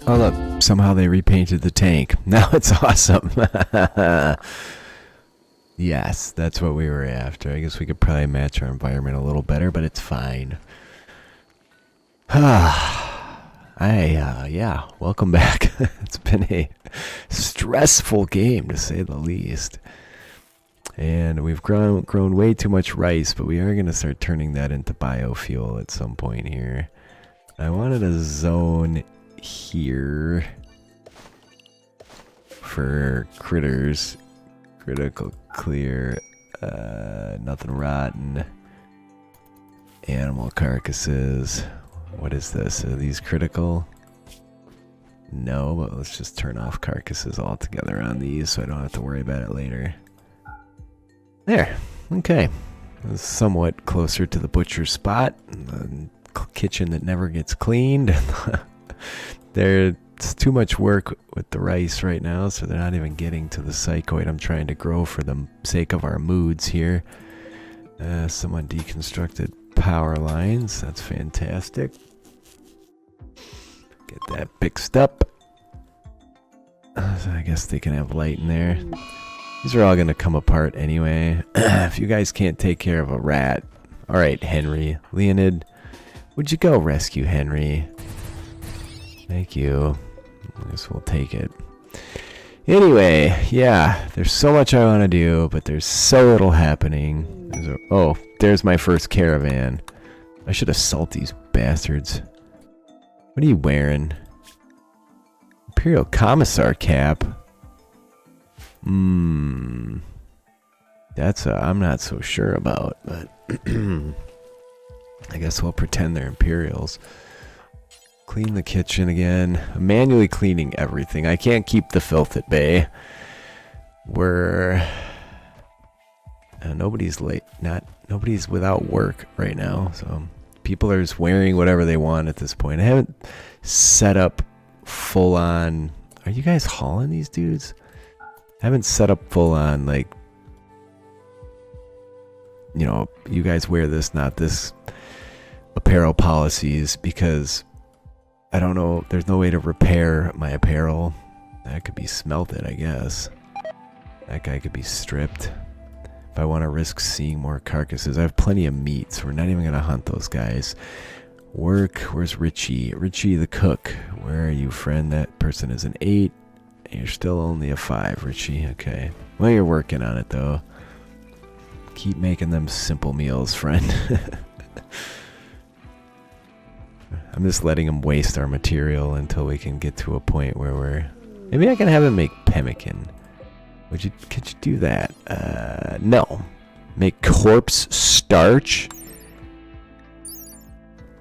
Oh look, somehow they repainted the tank. Now it's awesome. Yes, that's what we were after. I guess we could probably match our environment a little better, but it's fine. Yeah, welcome back. It's been a stressful game, to say the least. And we've grown way too much rice, but we are going to start turning that into biofuel at some point here. I wanted a zone here for critters. Critical clear, nothing rotten. Animal carcasses. What is this? Are these critical? No, but let's just turn off carcasses altogether on these so I don't have to worry about it later. There. Okay. That's somewhat closer to the butcher spot. The kitchen that never gets cleaned. There's too much work with the rice right now, so they're not even getting to the psychoid I'm trying to grow for the sake of our moods here. Someone deconstructed power lines. That's fantastic. Get that fixed up. So I guess they can have light in there. These are all going to come apart anyway. If you guys can't take care of a rat. Alright, Henry. Leonid, would you go rescue Henry? Thank you. I guess we'll take it. Anyway, yeah, there's so much I want to do, but there's so little happening. Oh, there's my first caravan. I should assault these bastards. What are you wearing? Imperial Commissar cap. That's I'm not so sure about, but I guess we'll pretend they're Imperials. Clean the kitchen again. I'm manually cleaning everything. I can't keep the filth at bay. We're nobody's late. Nobody's without work right now, so people are just wearing whatever they want at this point. I haven't set up full on. Are you guys hauling these dudes? I haven't set up full on, like, you know, you guys wear this, not this apparel policies, because I don't know, there's no way to repair my apparel. That could be smelted, I guess. That guy could be stripped. If I want to risk seeing more carcasses, I have plenty of meat, so we're not even going to hunt those guys. Work, where's Richie? Richie the cook. Where are you, friend? That person is an 8. And you're still only a 5, Richie. Okay. Well, you're working on it, though. Keep making them simple meals, friend. I'm just letting him waste our material until we can get to a point where we're... Maybe I can have him make pemmican. Could you do that? No. Make corpse starch?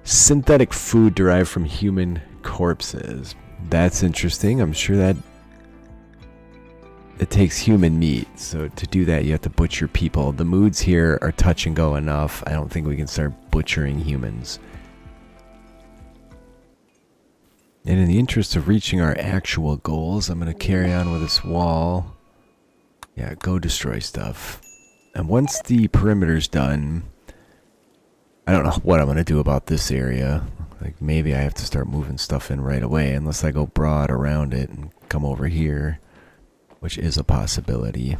Synthetic food derived from human corpses. That's interesting. I'm sure that it takes human meat. So to do that, you have to butcher people. The moods here are touch and go enough. I don't think we can start butchering humans. And in the interest of reaching our actual goals, I'm going to carry on with this wall. Yeah, go destroy stuff. And once the perimeter's done, I don't know what I'm going to do about this area. Like, maybe I have to start moving stuff in right away, unless I go broad around it and come over here, which is a possibility.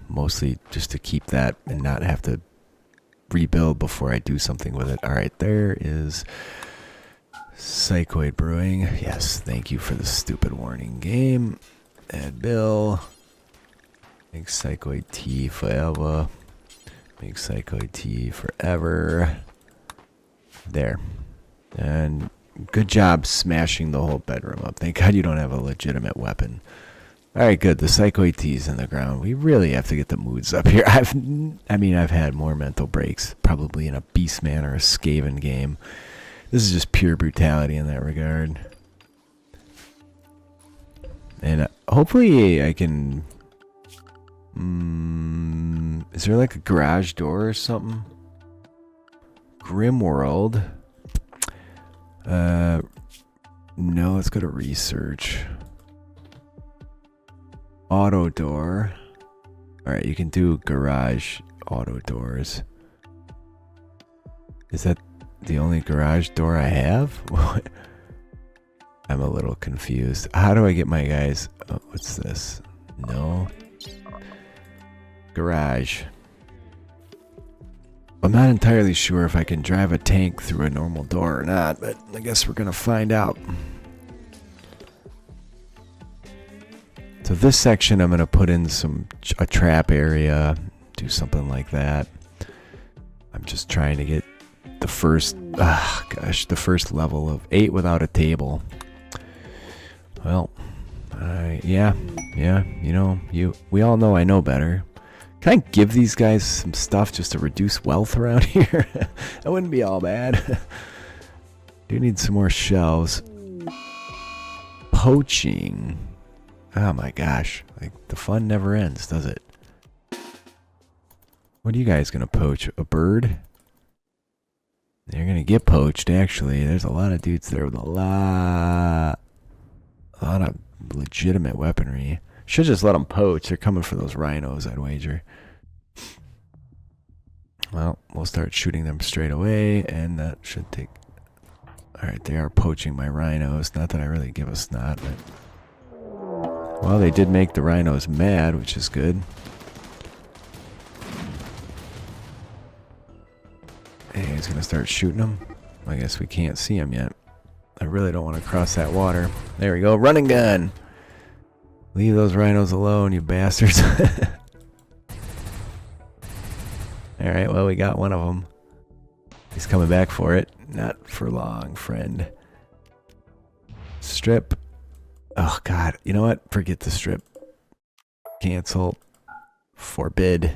Mostly just to keep that and not have to rebuild before I do something with it. Alright, there is Psychoid Brewing. Yes, thank you for the stupid warning game. Add bill. Make Psychoid tea forever. Make Psychoid tea forever. There. And good job smashing the whole bedroom up. Thank God you don't have a legitimate weapon. Alright, good. The Psychoid tea's in the ground. We really have to get the moods up here. I've had more mental breaks. Probably in a Beastman or a Skaven game. This is just pure brutality in that regard. And hopefully I can... is there like a garage door or something? GrimWorld. No, let's go to research. Auto door. Alright, you can do garage auto doors. Is that the only garage door I have? I'm a little confused. How do I get my guys? Oh, what's this? No. Garage. I'm not entirely sure if I can drive a tank through a normal door or not, but I guess we're gonna find out. So this section I'm gonna put in a trap area, do something like that. I'm just trying to get the first, the first level of 8 without a table. Well, yeah, you know, we all know I know better. Can I give these guys some stuff just to reduce wealth around here? That wouldn't be all bad. Do need some more shelves. Poaching. Oh my gosh, like the fun never ends, does it? What are you guys gonna poach? A bird? They're gonna get poached, actually. There's a lot of dudes there with a lot of legitimate weaponry. Should just let them poach. They're coming for those rhinos, I'd wager. Well, we'll start shooting them straight away, and that should take... Alright, they are poaching my rhinos. Not that I really give a snot, but... Well, they did make the rhinos mad, which is good. Hey, he's gonna start shooting them. I guess we can't see him yet. I really don't want to cross that water. There we go. Running gun! Leave those rhinos alone, you bastards. Alright, well, we got one of them. He's coming back for it. Not for long, friend. Strip. Oh, God. You know what? Forget the strip. Cancel. Forbid.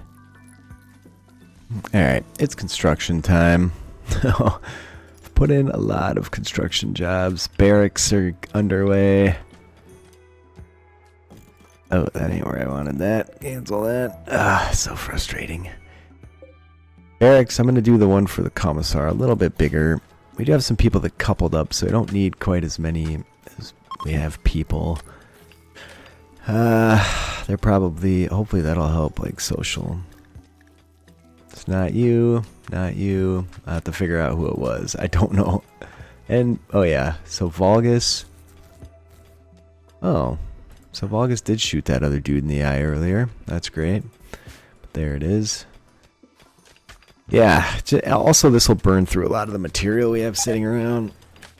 Alright, it's construction time. Put in a lot of construction jobs. Barracks are underway. Oh, that ain't where I wanted that. Cancel that. Ah, so frustrating. Barracks, I'm going to do the one for the Commissar. A little bit bigger. We do have some people that coupled up, so I don't need quite as many as we have people. They're probably... Hopefully that'll help, like, social. It's not you. Not you. I have to figure out who it was. I don't know. And, oh yeah. So Vulgus... Oh... So Vulgus did shoot that other dude in the eye earlier. That's great. But there it is. Yeah. Also, this will burn through a lot of the material we have sitting around.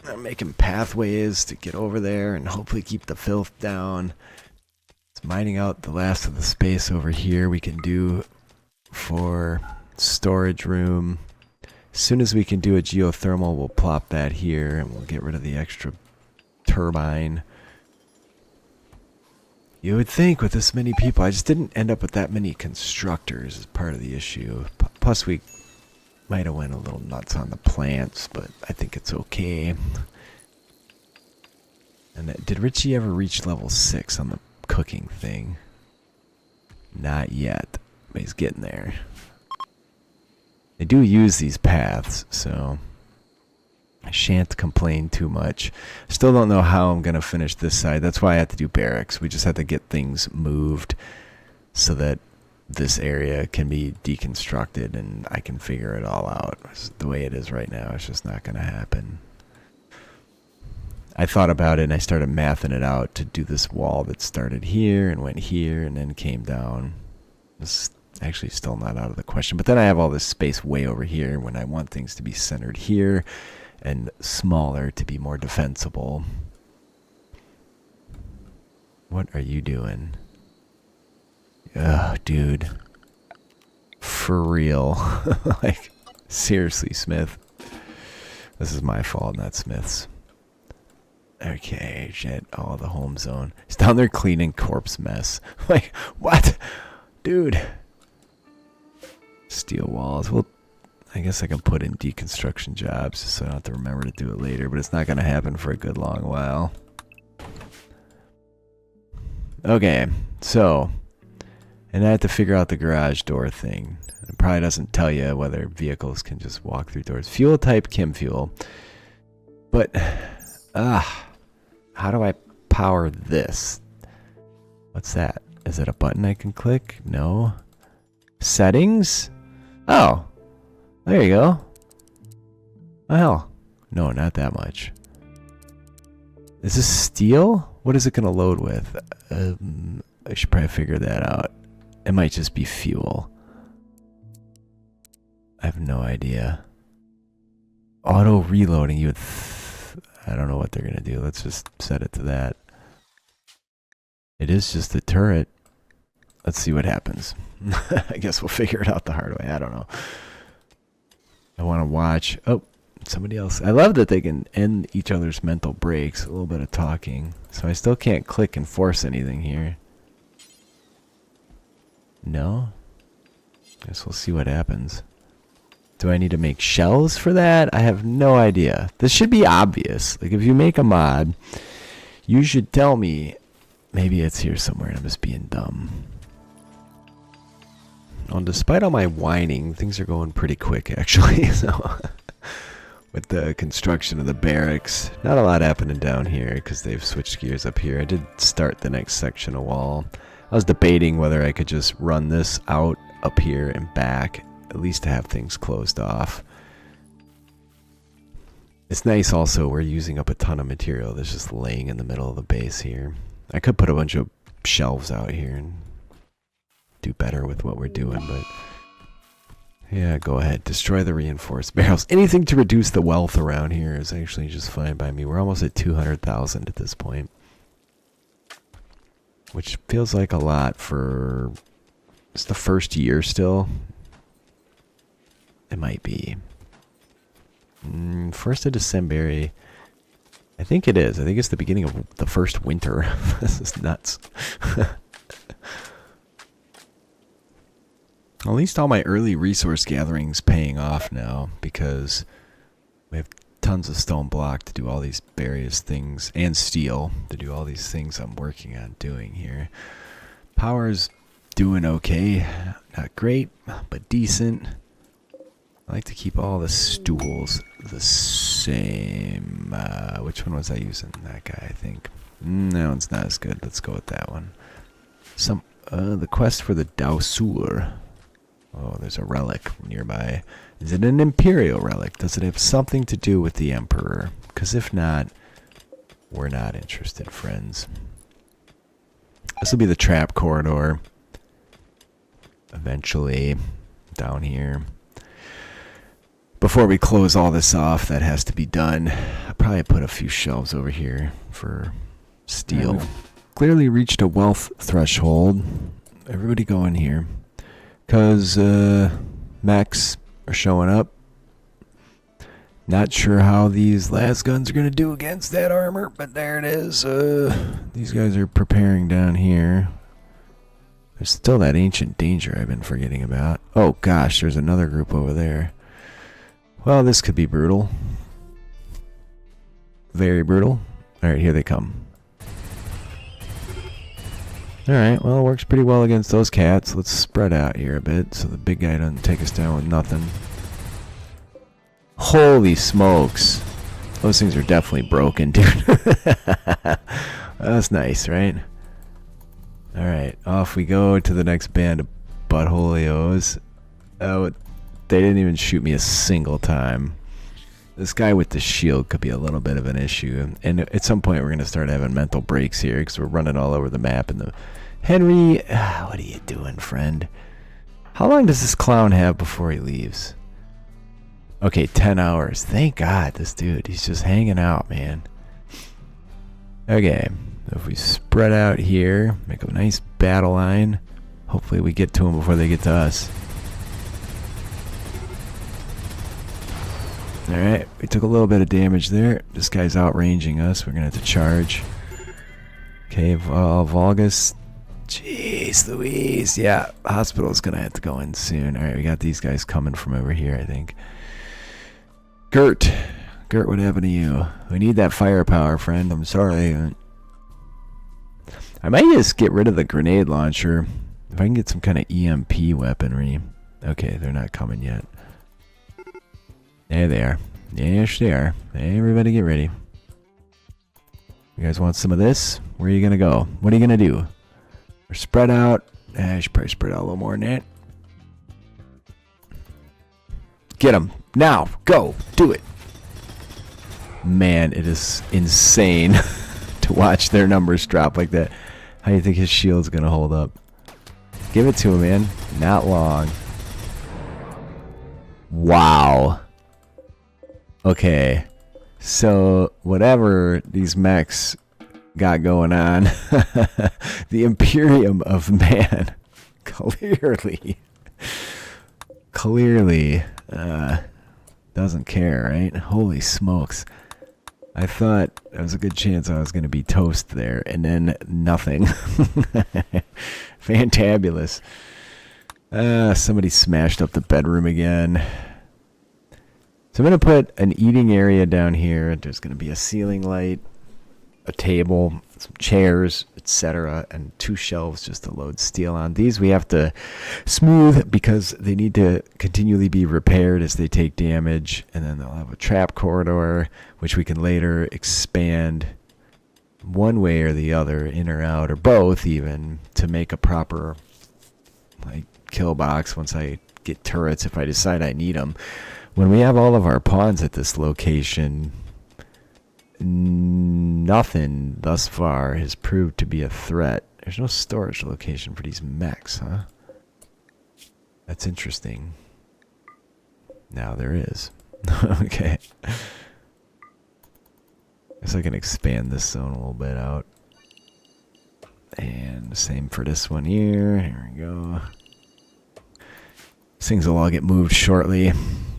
I'm making pathways to get over there and hopefully keep the filth down. It's mining out the last of the space over here we can do for storage room. As soon as we can do a geothermal, we'll plop that here and we'll get rid of the extra turbine. You would think with this many people, I just didn't end up with that many constructors as part of the issue. Plus we might have went a little nuts on the plants, but I think it's okay. And did Richie ever reach level 6 on the cooking thing? Not yet, but he's getting there. They do use these paths, so I shan't complain too much. Still don't know how I'm going to finish this side. That's why I have to do barracks. We just have to get things moved so that this area can be deconstructed and I can figure it all out. The way it is right now, it's just not going to happen. I thought about it and I started mathing it out to do this wall that started here and went here and then came down. It's actually still not out of the question. But then I have all this space way over here when I want things to be centered here and smaller to be more defensible. What are you doing? Oh, dude. For real. Like, seriously, Smith. This is my fault, not Smith's. Okay, shit. Oh, the home zone. He's down there cleaning corpse mess. Like, what? Dude. Steel walls. Well, I guess I can put in deconstruction jobs so I don't have to remember to do it later, but it's not going to happen for a good long while. Okay, so, and I have to figure out the garage door thing. It probably doesn't tell you whether vehicles can just walk through doors. Fuel type chem fuel. But, how do I power this? What's that? Is it a button I can click? No. Settings? Oh. There you go. Oh, hell. No, not that much. Is this steel? What is it going to load with? I should probably figure that out. It might just be fuel. I have no idea. Auto reloading. You would. I don't know what they're going to do. Let's just set it to that. It is just a turret. Let's see what happens. I guess we'll figure it out the hard way. I don't know. I want to watch. Oh, somebody else. I love that they can end each other's mental breaks. A little bit of talking. So I still can't click and force anything here. No? Guess we'll see what happens. Do I need to make shells for that? I have no idea. This should be obvious. Like, if you make a mod, you should tell me. Maybe it's here somewhere and I'm just being dumb. Well, despite all my whining, things are going pretty quick, actually. So, with the construction of the barracks, not a lot happening down here because they've switched gears up here. I did start the next section of wall. I was debating whether I could just run this out up here and back, at least to have things closed off. It's nice also, we're using up a ton of material that's just laying in the middle of the base here. I could put a bunch of shelves out here and do better with what we're doing, but yeah, go ahead. Destroy the reinforced barrels. Anything to reduce the wealth around here is actually just fine by me. We're almost at 200,000 at this point, which feels like a lot for... It's the first year still. It might be. 1st of December. I think it is. I think it's the beginning of the first winter. This is nuts. At least all my early resource gathering's paying off now, because we have tons of stone block to do all these various things, and steel to do all these things I'm working on doing here. Power's doing okay. Not great, but decent. I like to keep all the stools the same. Which one was I using? That guy, I think. That one's not as good. Let's go with that one. The quest for the Dausur. Oh, there's a relic nearby. Is it an Imperial relic? Does it have something to do with the Emperor? Because if not, we're not interested, friends. This will be the trap corridor. Eventually, down here. Before we close all this off, that has to be done. I'll probably put a few shelves over here for steel. Clearly reached a wealth threshold. Everybody go in here. Because mechs are showing up. Not sure how these las guns are going to do against that armor, but there it is. These guys are preparing down here. There's still that ancient danger I've been forgetting about. Oh gosh, there's another group over there. Well, this could be brutal. Very brutal. Alright, here they come. Alright, well, it works pretty well against those cats. Let's spread out here a bit so the big guy doesn't take us down with nothing. Holy smokes. Those things are definitely broken, dude. That's nice, right? Alright, off we go to the next band of buttholios. Oh, they didn't even shoot me a single time. This guy with the shield could be a little bit of an issue. And at some point we're going to start having mental breaks here because we're running all over the map. And the Henry, what are you doing, friend? How long does this clown have before he leaves? Okay, 10 hours. Thank God, this dude. He's just hanging out, man. Okay, if we spread out here, make a nice battle line. Hopefully we get to them before they get to us. Alright, we took a little bit of damage there. This guy's outranging us. We're going to have to charge. Okay, Volgus. Jeez Louise. Yeah, hospital's going to have to go in soon. Alright, we got these guys coming from over here, I think. Gert. Gert, what happened to you? We need that firepower, friend. I'm sorry. I might just get rid of the grenade launcher. If I can get some kind of EMP weaponry. Okay, they're not coming yet. There they are. Yes, they are. Everybody get ready. You guys want some of this? Where are you going to go? What are you going to do? We're spread out. I should probably spread out a little more than that. Get them. Now. Go. Do it. Man, it is insane. to watch their numbers drop like that. How do you think his shield's gonna hold up? Give it to him, man. Not long. Wow. Okay. So, whatever these mechs got going on, the Imperium of Man clearly doesn't care, right? Holy smokes. I thought there was a good chance I was going to be toast there, and then nothing. Fantabulous. Somebody smashed up the bedroom again. So I'm going to put an eating area down here. There's going to be a ceiling light, a table, some chairs, etc., and 2 shelves just to load steel on. These we have to smooth because they need to continually be repaired as they take damage, and then they'll have a trap corridor, which we can later expand one way or the other, in or out, or both even, to make a proper like kill box once I get turrets if I decide I need them. When we have all of our pawns at this location, nothing thus far has proved to be a threat. There's no storage location for these mechs, huh? That's interesting. Now there is. Okay. Guess I can expand this zone a little bit out. And same for this one here. Here we go. These things will all get moved shortly.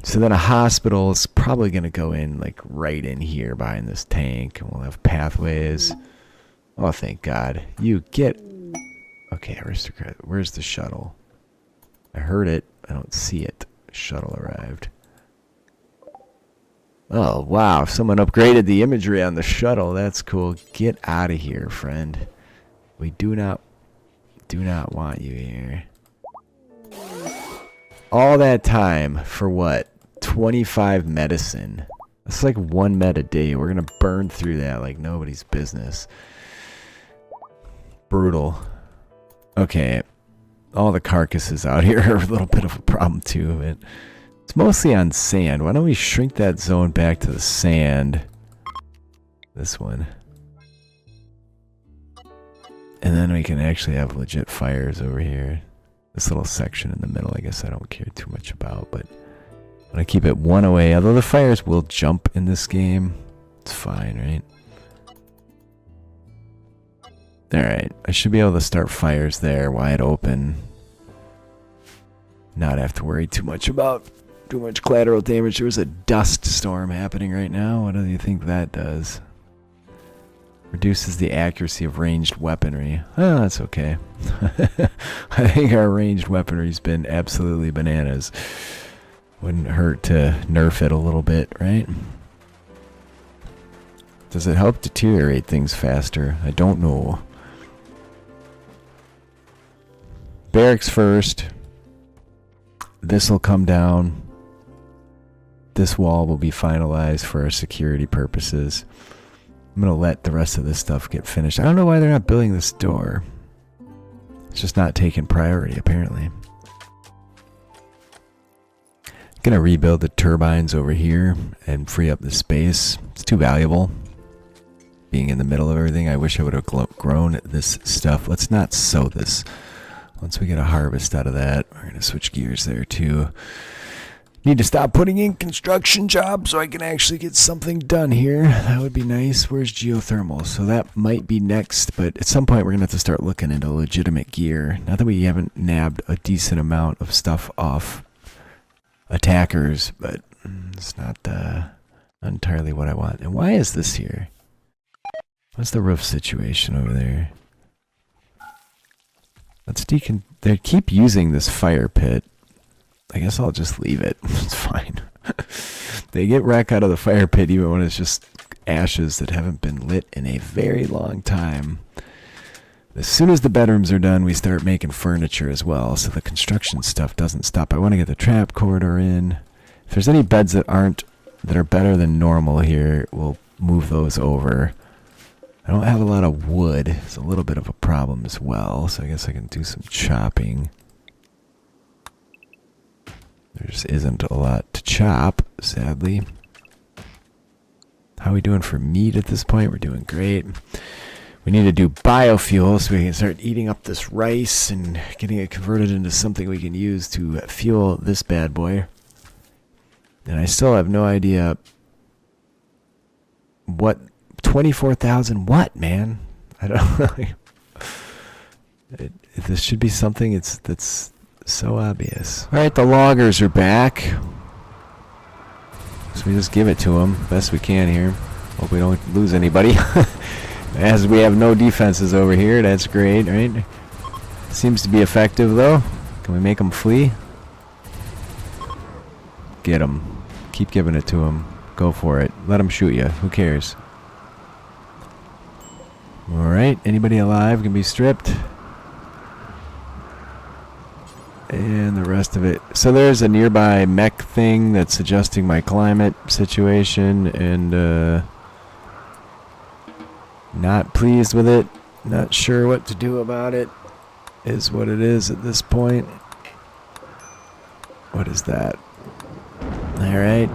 So then a hospital is probably going to go in like right in here behind this tank. And we'll have pathways. Oh, thank God. You get... Okay, aristocrat. Where's the shuttle? I heard it. I don't see it. Shuttle arrived. Oh, wow. Someone upgraded the imagery on the shuttle. That's cool. Get out of here, friend. We do not want you here. All that time for what? 25 medicine. That's like 1 med a day. We're going to burn through that like nobody's business. Brutal. Okay. All the carcasses out here are a little bit of a problem too. But it's mostly on sand. Why don't we shrink that zone back to the sand? This one. And then we can actually have legit fires over here. This little section in the middle, I guess I don't care too much about, but I'm going to keep it 1 away. Although the fires will jump in this game. It's fine, right? Alright, I should be able to start fires there wide open. Not have to worry too much about too much collateral damage. There's a dust storm happening right now. What do you think that does? Reduces the accuracy of ranged weaponry. Oh, that's okay. I think our ranged weaponry's been absolutely bananas. Wouldn't hurt to nerf it a little bit, right? Does it help deteriorate things faster? I don't know. Barracks first. This'll come down. This wall will be finalized for our security purposes. I'm going to let the rest of this stuff get finished. I don't know why they're not building this door. It's just not taking priority, apparently. Going to rebuild the turbines over here and free up the space. It's too valuable. Being in the middle of everything, I wish I would have grown this stuff. Let's not sow this. Once we get a harvest out of that, we're going to switch gears there too. Need to stop putting in construction jobs so I can actually get something done here. That would be nice. Where's geothermal? So that might be next, but at some point we're going to have to start looking into legitimate gear. Not that we haven't nabbed a decent amount of stuff off attackers, but it's not entirely what I want. And why is this here? What's the roof situation over there? Let's they keep using this fire pit. I guess I'll just leave it. It's fine. They get wreck out of the fire pit even when it's just ashes that haven't been lit in a very long time. As soon as the bedrooms are done, we start making furniture as well, so the construction stuff doesn't stop. I want to get the trap corridor in. If there's any beds that are better than normal here, we'll move those over. I don't have a lot of wood. It's a little bit of a problem as well, so I guess I can do some chopping. There just isn't a lot to chop, sadly. How How are we doing for meat at this point? We're doing great. We need to do biofuel so we can start eating up this rice and getting it converted into something we can use to fuel this bad boy. And I still have no idea what 24,000 what, man? I don't know. This should be something that's so obvious. All right, the loggers are back. So we just give it to them best we can here. Hope we don't lose anybody. As we have no defenses over here, that's great, right? Seems to be effective, though. Can we make them flee? Get them. Keep giving it to them. Go for it. Let them shoot you. Who cares? Alright, anybody alive can be stripped. And the rest of it. So there's a nearby mech thing that's adjusting my climate situation, and not pleased with it. Not sure what to do about it. Is what it is at this point. What is that? Alright,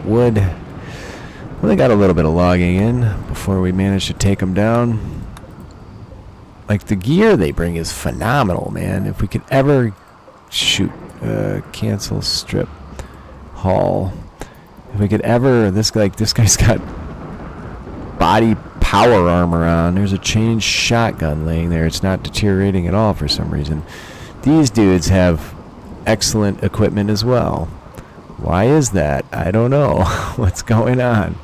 wood. Well, they got a little bit of logging in before we managed to take them down. Like, the gear they bring is phenomenal, man. If we could ever shoot, cancel strip haul. If we could ever, this guy's got body power armor on. There's a changed shotgun laying there. It's not deteriorating at all for some reason. These dudes have excellent equipment as well. Why is that? I don't know. What's going on?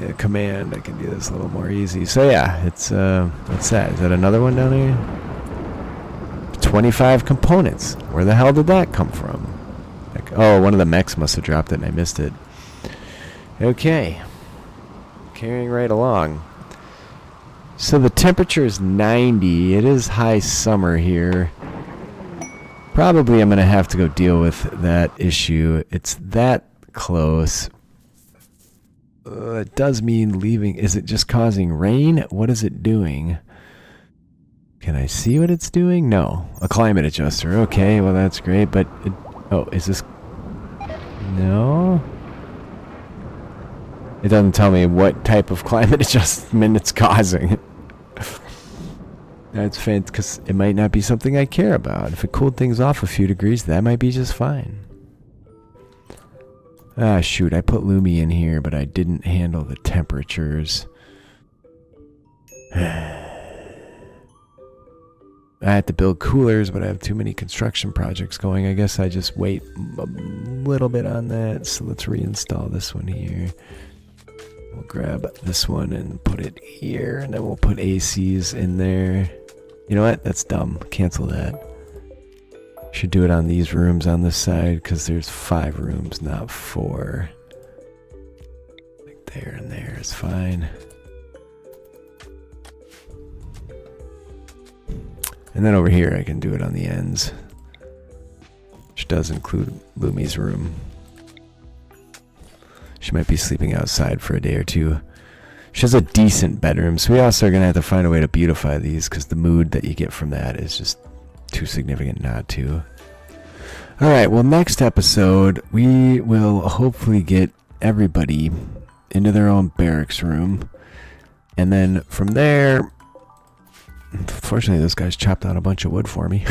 A command. I can do this a little more easy. So yeah, it's what's that? Is that another one down here? 25 components. Where the hell did that come from? Like, oh, one of the mechs must have dropped it and I missed it. Okay. Carrying right along. So the temperature is 90. It is high summer here. Probably I'm going to have to go deal with that issue. It's that close. It does mean leaving. Is it just causing rain? What is it doing? Can I see what it's doing? No. A climate adjuster. Okay, well that's great, but... oh, is this... no? It doesn't tell me what type of climate adjustment it's causing. That's fantastic, because it might not be something I care about. If it cooled things off a few degrees, that might be just fine. Ah, shoot, I put Lumi in here, but I didn't handle the temperatures. I had to build coolers, but I have too many construction projects going. I guess I just wait a little bit on that. So let's reinstall this one here. We'll grab this one and put it here, and then we'll put ACs in there. You know what? That's dumb. Cancel that. Should do it on these rooms on this side, because there's 5 rooms, not 4. Like there and there is fine. And then over here I can do it on the ends, which does include Lumi's room. She might be sleeping outside for a day or two. She has a decent bedroom, so we also are going to have to find a way to beautify these, because the mood that you get from that is just too significant not to. Alright, well, next episode, we will hopefully get everybody into their own barracks room. And then from there... unfortunately, this guy's chopped out a bunch of wood for me.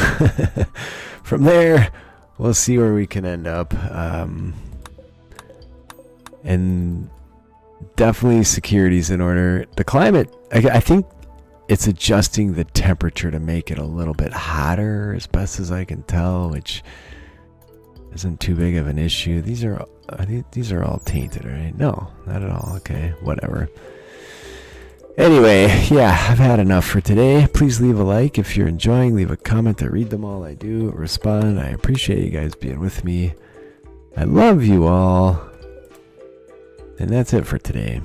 From there, we'll see where we can end up. And definitely security's in order. The climate, I think it's adjusting the temperature to make it a little bit hotter, as best as I can tell, which isn't too big of an issue. These are all tainted, right? No, not at all. Okay, whatever. Anyway, yeah, I've had enough for today. Please leave a like if you're enjoying. Leave a comment. I read them all. I do respond. I appreciate you guys being with me. I love you all. And that's it for today.